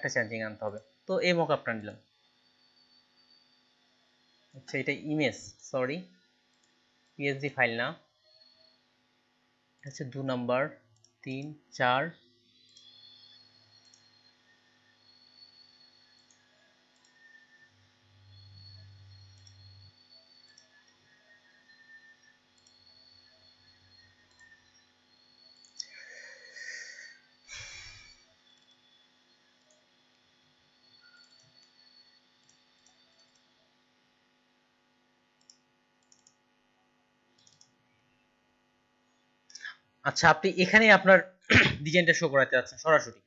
একটা চেঞ্জিং আনতে হবে। তো এই মকআপটা নিলাম। আচ্ছা এটা ইমেজ, সরি পিএসডি ফাইল না, এটা হচ্ছে 2 নাম্বার 3 4। আচ্ছা আপনি এখানে আপনার ডিজাইনটা শো করাতে যাচ্ছেন সরাসরি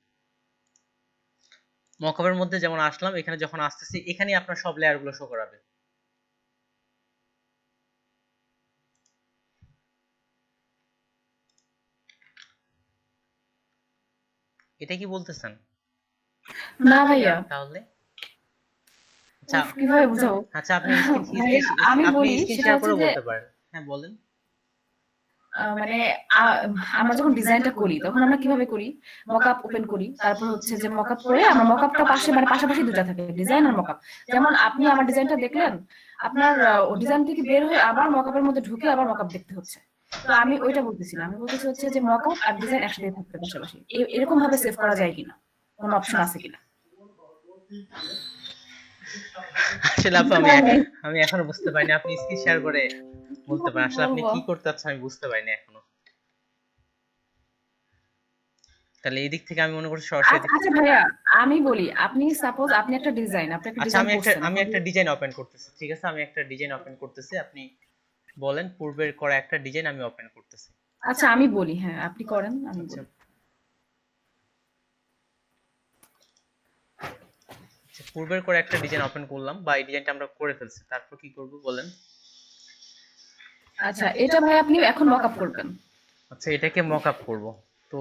মকআপের মধ্যে যেমন আসলাম, এখানে যখন আসতেছি এখানে আপনার সব লেয়ারগুলো শো করাবে। এটা কি বলতেছেন? না ভাইয়া, তাহলে আচ্ছা কিভাবে বুঝাবো? আচ্ছা আপনি ভাইয়া আমি আপনি বলি স্ক্রিন সেটা শেয়ার হচ্ছে করে যে বলতে পারেন। হ্যাঁ বলেন। মানে আ- আমরা যখন ডিজাইনটা করি তখন আমরা কিভাবে করি, মকআপ ওপেন করি, তারপর হচ্ছে যে মকআপ করে আমরা মকআপটা পাশে মানে পাশাপাশি দুটো থাকে, ডিজাইন আর মকআপ। যেমন আপনি আমার ডিজাইনটা দেখলেন, আপনার ডিজাইন থেকে বের হয়ে আবার মকআপের মধ্যে ঢুকে আবার মকআপ দেখতে হচ্ছে। তো আমি ওইটা বলতেছিলাম, আমি বলতেছি হচ্ছে যে মকআপ আর ডিজাইন একসাথে থাকতে পাশাপাশি এরকম ভাবে সেভ করা যায় কিনা, কোনো অপশন আছে কিনা। আসলে আপু আমি এখনো বুঝতে পারিনি, আপনি স্ক্রিন শেয়ার করে বলতে পারেন। আসলে আপনি বলবো কি করতে চাচ্ছেন আমি বুঝতে পারিনি এখনো। তাহলে এই দিক থেকে আমি মনে করছি সরাসরি আচ্ছা ভাইয়া, আমি বলি আপনি সাপোজ আপনি একটা ডিজাইন আচ্ছা করছেন আমি এখন। একটা ডিজাইন ওপেন করতেছি, ঠিক আছে আমি একটা ডিজাইন ওপেন করতেছি, আপনি বলেন পূর্বের করা একটা ডিজাইন আমি ওপেন করতেছি। আচ্ছা আমি বলি, হ্যাঁ আপনি করেন, আমি আচ্ছা বলি। আচ্ছা পূর্বের করে একটা ডিজাইন ওপেন করলাম বা এই ডিজাইনটা আমরা করে ফেলছি, তারপর কি করব বলেন। আচ্ছা এটা ভাই আপনি এখন মক আপ করবেন। আচ্ছা এটাকে মকআপ করব, তো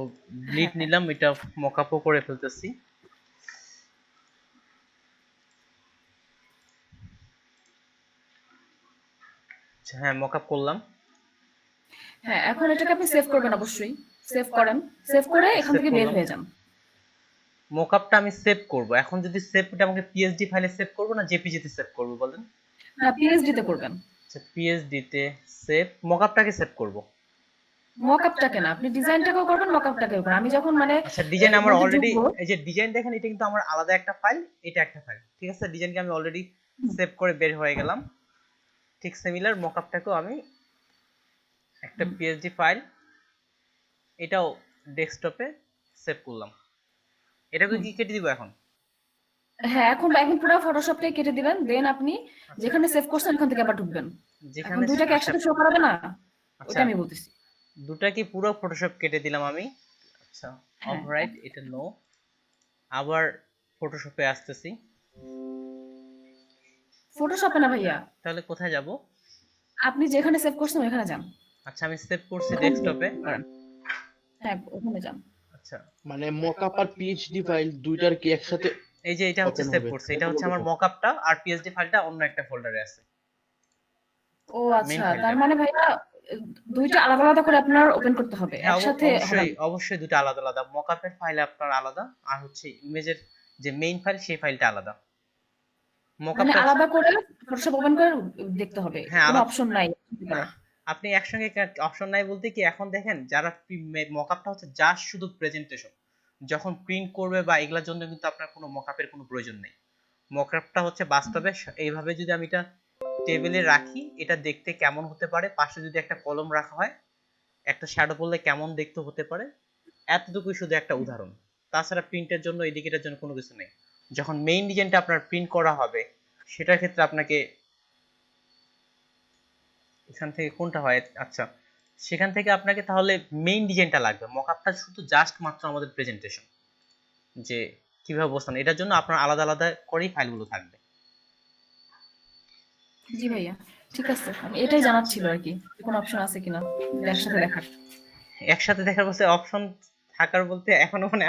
ব্লিড হ্যাঁ নিলাম, এটা মকআপও করে ফেলতেছি। আচ্ছা হ্যাঁ মকআপ করলাম। হ্যাঁ, এখন এটাকে আপনি সেভ করবেন অবশ্যই। সেভ করেন, সেভ করে এখান সেভ থেকে বের করলাম। হয়ে যান। মকআপটা আমি সেভ করব, এখন যদি সেভটা আমাকে পিএসডি ফাইলে সেভ করব না জেপিজি তে সেভ করব বলেন। হ্যাঁ পিএইচডি তে করবেন। আচ্ছা পিএসডি তে সেভ, মকআপটাকে সেভ করব। মক আপটাকে না, আপনি ডিজাইনটাকেও করবেন, মক আপটাকেও করবেন। আমি যখন মানে আচ্ছা ডিজাইন এর আমার মধ্যে অলরেডি, ঢুকবো। এই যে ডিজাইন দেখেন এটা কিন্তু আমার আলাদা একটা ফাইল, এটা একটা ফাইল, ঠিক আছে ডিজাইনকে আমি অলরেডি সেভ করে বের হয়ে গেলাম। ঠিক সিমিলার মকআপটাকেও আমি একটা পিএসডি ফাইল, এটাও ডেস্কটপে সেভ করলাম। এটাকে কি কেটে দিব এখন? হ্যাঁ এখন এখন পুরো ফটোশপটাই কেটে দিবেন, দেন আপনি যেখানে সেভ করছেন ওখান থেকে আবার ঢুকবেন। এখন যেখানে দুইটাকে আচ্ছা একসাথে শো করাবে না, আচ্ছা ওইটা আমি বলতেছি। দুটা কি পুরো ফটোশপ কেটে দিলাম আমি। আচ্ছা হ্যাঁ অলরাইট এটা নো, আবার ফটোশপে আসতেছি। ফটোশপে না ভাইয়া, তাহলে কোথায় যাব? আপনি যেখানে সেভ করছেন ওখানে যান। আচ্ছা আমি সেভ করছি ওখানে ডেস্কটপে। করেন। হ্যাঁ ওখানে যান। আচ্ছা মানে মকআপ আর পিএইচডি ফাইল দুইটার কি একসাথে এই যে এটা হচ্ছে ওপেন সেভ হবে? করছে, এটা হচ্ছে আমার মকআপটা, আর পিএসডি ফাইলটা অন্য একটা ফোল্ডারে আছে, ও মেইন আচ্ছা, ফাইলটা। তার মানে ভাইয়া দুইটা আলাদা আলাদা করে আপনার ওপেন করতে হবে, হ্যাঁ একসাথে হবে অবশ্যই না। অবশ্যই দুটো আলাদা আলাদা, মকআপের ফাইল আপনার আলাদা আর হচ্ছে ইমেজের যে মেইন ফাইল সেই ফাইলটা আলাদা। মানে মকআপটা আলাদা করে ফটোশপ ওপেন করে দেখতে হবে, হ্যাঁ কোনো আলাদা। অপশন নাই। আপনি একসঙ্গে অপশন নাই বলতে কি, এখন দেখেন যারা মকআপটা হচ্ছে জাস্ট শুধু প্রেজেন্টেশন, যখন প্রিন্ট করবে বা এগুলোর জন্য কিন্তু আপনার কোনো মকআপের কোনো প্রয়োজন নেই। মকআপটা হচ্ছে বাস্তবে এইভাবে যদি আমি এটা টেবিলে রাখি, এটা দেখতে কেমন হতে পারে, পাশে যদি একটা কলম রাখা হয়, একটা শ্যাডো পড়লে কেমন দেখতে হতে পারে, এতটুকুই শুধু একটা উদাহরণ। তাছাড়া প্রিন্টের জন্য এদিকেটার জন্য কোনো কিছু নেই। যখন মেইন ডিজাইনটা আপনার প্রিন্ট করা হবে সেটার ক্ষেত্রে আপনাকে এখান থেকে কোনটা হয়, আচ্ছা সেখান থেকে আপনাকে তাহলে মেইন ডিজাইনটা লাগবে। মকআপটা শুধু জাস্ট মাত্র আমাদের প্রেজেন্টেশন, যে কিভাবে বসানো, এটার জন্য আপনার আলাদা আলাদা করেই ফাইলগুলো থাকবে। জি ভাইয়া, ঠিক আছে, আমি এটাই জানার ছিল আর কি, কোনো অপশন আছে কিনা একসাথে দেখার। একসাথে দেখার বলতে অপশন থাকার বলতে এখনো মানে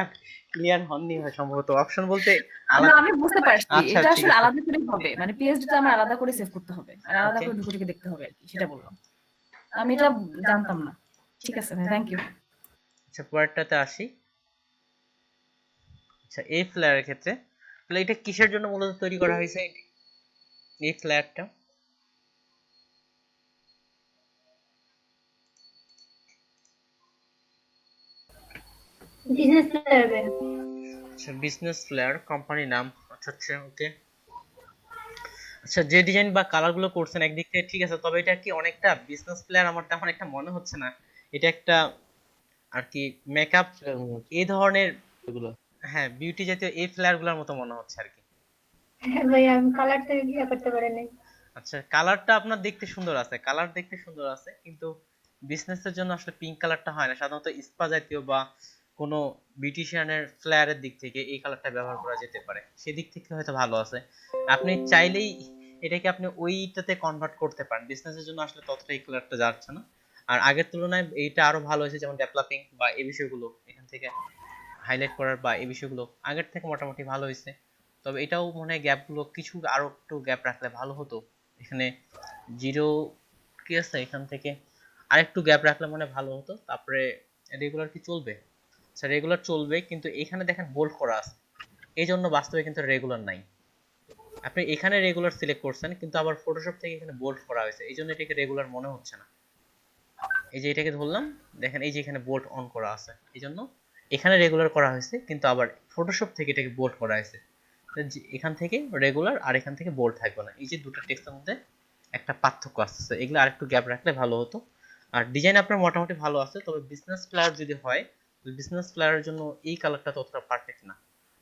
ক্লিয়ার হননি হয় সম্ভবত, অপশন বলতে না আলাদা। আমি বুঝতে পারছি, আচ্ছা এটা ঠিক আসলে আছে আলাদা করে হবে, মানে পিএইচডি তে আমার আলাদা করে সেভ করতে হবে, আর আলাদা ওকে। করে ঢুকে ঢুকে দেখতে হবে আর কি, সেটা বললাম। আমি এটা জানতাম না। ঠিক আছে ভাই, থ্যাংক ইউ। আচ্ছা পরেরটাতে আসি। আচ্ছা, এই ফ্লেয়ারের ক্ষেত্রে তাহলে এটা কিসের জন্য মূলত তৈরি করা হয়েছে এই ফ্লেয়ারটা? Business flair. আচ্ছা, বিজনেস ফ্লেয়ার কোম্পানি নাম। আচ্ছা আচ্ছা, ওকে। আচ্ছা, যে ডিজাইন বা কালার গুলো করছেন একদিক থেকে ঠিক আছে, তবে এটা কি অনেকটা বিজনেস ফ্লেয়ার আমার তেমন একটা মনে হচ্ছে না। এটা একটা আর কি মেকআপ এই ধরনের, এগুলা হ্যাঁ বিউটি জাতীয় এই ফ্লেয়ার গুলোর মতো মনে হচ্ছে আর কি। হ্যাঁ ভাই, আমি কালার থেকে কি করতে পারি নাই। আচ্ছা, কালারটা আপনার দেখতে সুন্দর আছে, কালার দেখতে সুন্দর আছে, কিন্তু বিজনেসের জন্য আসলে পিঙ্ক কালারটা হয় না। সাধারণত স্পা জাতীয় বা কোনো বিউটিশিয়ানের ফ্লেয়ারের দিক থেকে এই কালারটা ব্যবহার করা যেতে পারে, সেদিক থেকে হয়তো ভালো আছে। আপনি চাইলেই এটাকে আপনি ওইটাতে কনভার্ট করতে পারেন, বিজনেসের জন্য আসলে ততটা এই কালারটা যাচ্ছে না। আর আগের তুলনায় এইটা আরো ভালো হয়েছে, যেমন ডেভেলপিং বা এই বিষয়গুলো এখান থেকে হাইলাইট করার বা এই বিষয়গুলো আগের থেকে মোটামুটি ভালো হয়েছে। তবে এটাও মনে হয় গ্যাপগুলো কিছু আরো একটু গ্যাপ রাখলে ভালো হতো। এখানে জিরো কি আছে, এখান থেকে আরেকটু গ্যাপ রাখলে মনে হয় ভালো হতো। তারপরে রেগুলার কি চলবে? আচ্ছা, রেগুলার চলবে, কিন্তু এখানে দেখেন বোল্ড করা আছে, এই জন্য বাস্তবে কিন্তু রেগুলার নাই। আপনি এখানে রেগুলার সিলেক্ট করছেন, কিন্তু আবার ফটোশপ থেকে এখানে বোল্ড করা হয়েছে, এই জন্য এটাকে রেগুলার মনে হচ্ছে না। এই যে এটাকে ধরলাম, দেখেন এই যে এখানে বোল্ড অন করা আছে, এই জন্য এখানে রেগুলার করা হয়েছে, কিন্তু আবার ফটোশপ থেকে এটাকে বোল্ড করা হয়েছে। এখান থেকে রেগুলার আর এখান থেকে বোল্ড থাকবে না, এই যে দুটো টেক্সটের মধ্যে একটা পার্থক্য আসছে, এগুলো আরেকটু গ্যাপ রাখলে ভালো হতো। আর ডিজাইন আপনার মোটামুটি ভালো আছে, তবে বিজনেস ফ্লায়ার যদি হয়, বিজনেস ফ্লায়ারের জন্য এই কালারটা ততটা পারফেক্ট না।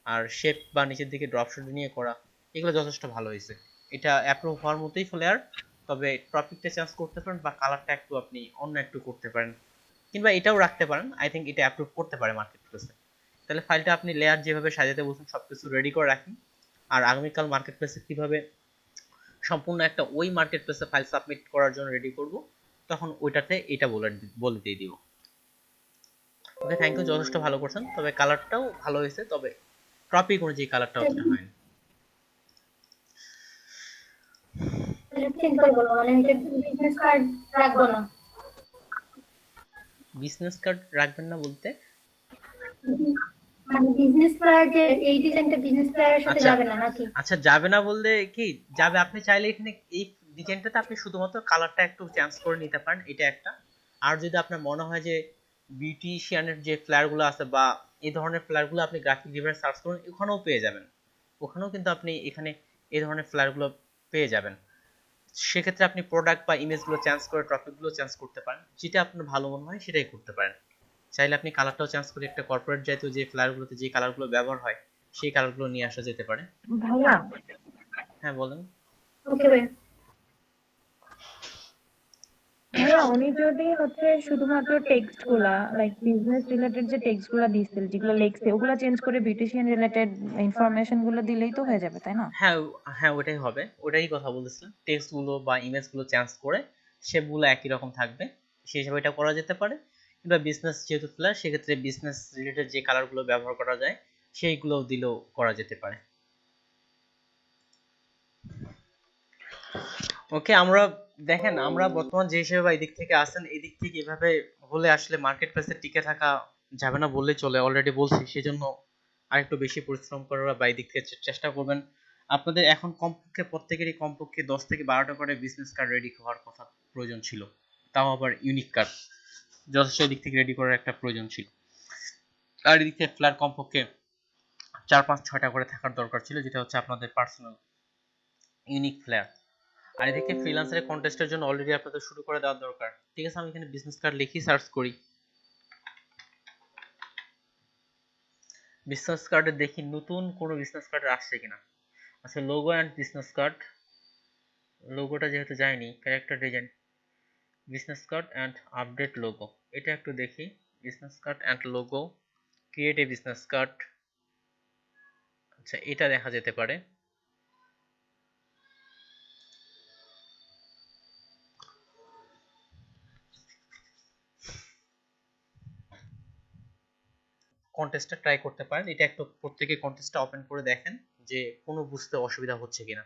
আর শেপ বা নিচের দিকে ড্রপ শট নিয়ে করা, এগুলো যথেষ্ট ভালো হয়েছে। এটা অ্যাপ্রুভ হওয়ার মতোই ফ্লেয়ার, তবে টপিকটা চেঞ্জ করতে পারেন বা কালারটা একটু আপনি অন্য একটু করতে পারেন, কিংবা এটাও রাখতে পারেন। আই থিঙ্ক এটা অ্যাপ্রুভ করতে পারে মার্কেট প্লেসে। তাহলে ফাইলটা আপনি লেয়ার যেভাবে সাজাতে বলছেন সবকিছু রেডি করে রাখেন। আর আগামীকাল মার্কেট প্লেসে কিভাবে সম্পূর্ণ একটা ওই মার্কেট প্লেসে ফাইল সাবমিট করার জন্য রেডি করব, তখন ওইটাতে এটা বলে দিয়ে দিব। ওকে, থ্যাংক ইউ, যথেষ্ট ভালো করছেন, তবে কালারটাও ভালো হয়েছে, তবে টপিক অনুযায়ী কালারটা অতটা হয়নি। সিম্পল বলো, মানে এটা বিজনেস কার্ড রাখবো না। বিজনেস কার্ড রাখবেন না বলতে? মানে বিজনেস কার্ড যে এই ডিজাইনটা বিজনেস কার্ডের সাথে আচ্ছা যাবে না নাকি? আচ্ছা, যাবে না বললে কি যাবে, আপনি চাইলে এখানে এই ডিজাইনটাতে আপনি শুধুমাত্র কালারটা একটু চেঞ্জ করে নিতে পারেন, এটা একটা। আর যদি আপনার মনে হয় যে বিউটিশিয়ানের যে ফ্লেয়ার গুলো আছে বা এই ধরনের ফ্লেয়ার গুলো আপনি গ্রাফিক ডিজাইনে সার্চ করুন, ওখানেও পেয়ে যাবেন, ওখানেও কিন্তু আপনি এখানে এই ধরনের ফ্লেয়ার গুলো পেয়ে যাবেন। সেক্ষেত্রে আপনি প্রোডাক্ট বা ইমেজ গুলো চেঞ্জ করে টপিক গুলো চেঞ্জ করতে পারেন, যেটা আপনার ভালো মনে হয় সেটাই করতে পারেন। চাইলে আপনি কালারটাও চেঞ্জ করে একটা কর্পোরেট জাতীয় যে ফ্লেয়ার গুলোতে যে কালার গুলো ব্যবহার হয় সেই কালার গুলো নিয়ে আসা যেতে পারে। ভাইয়া, হ্যাঁ বলেন। ওকে ভাই। ভাইয়া উনি যদি হচ্ছে শুধুমাত্র টেক্সট গুলা লাইক বিজনেস রিলেটেড যে টেক্সট গুলা দিছিল যেগুলো লিখছে ওগুলা চেঞ্জ করে বিউটিশিয়ান রিলেটেড ইনফরমেশন গুলো দিলেই তো হয়ে যাবে, তাই না? হ্যাঁ হ্যাঁ, ওটাই হবে, ওটাই কথা বলতেছিলাম, টেক্সট গুলো বা ইমেজ গুলো চেঞ্জ করে শেপ গুলো একই রকম থাকবে, সেই হিসাবে এটা করা যেতে পারে। কিংবা বিজনেস যেহেতু ফ্ল্যাশ, সেক্ষেত্রে বিজনেস রিলেটেড যে কালার গুলো ব্যবহার করা যায় সেইগুলো দিলেও করা যেতে পারে। ওকে, আমরা দেখেন আমরা বর্তমান যে হিসেবে বা এদিক থেকে আসেন, এদিক থেকে এভাবে হলে আসলে মার্কেট প্লেসে টিকে থাকা যাবে না বললেই চলে, অলরেডি বলছি, সেজন্য আরেকটু বেশি পরিশ্রম করার বা এদিক থেকে চেষ্টা করবেন। আপনাদের এখন কমপক্ষে প্রত্যেকেরই কমপক্ষে 10 থেকে 12টা করে বিজনেস কার্ড রেডি হওয়ার কথা প্রয়োজন ছিল, তাও আবার ইউনিক কার্ড যথেষ্ট এদিক থেকে রেডি করার একটা প্রয়োজন ছিল। আর এদিক থেকে ফ্ল্যাট কমপক্ষে 4 5 6টা করে থাকার দরকার ছিল, যেটা হচ্ছে আপনাদের পার্সোনাল ইউনিক ফ্ল্যাট। আর এদিকে ফ্রিল্যান্সারের কন্টেস্টের জন্য অলরেডি আপনাদের শুরু করে দেওয়া দরকার। ঠিক আছে, আমি এখানে বিজনেস কার্ড লিখি সার্চ করি, বিজনেস কার্ডে দেখি নতুন কোনো বিজনেস কার্ড আসছে কিনা। আচ্ছা, লোগো অ্যান্ড বিজনেস কার্ড, লোগোটা যেহেতু যায়নি, character design, business card and update logo, এটা একটু দেখি। Business card and logo, create a business card, আচ্ছা এটা দেখা যেতে পারে। কন্টেস্টটা ট্রাই করতে পারেন, এটা একটু প্রত্যেকে কন্টেস্টটা ওপেন করে দেখেন যে কোনো বুঝতে অসুবিধা হচ্ছে কিনা।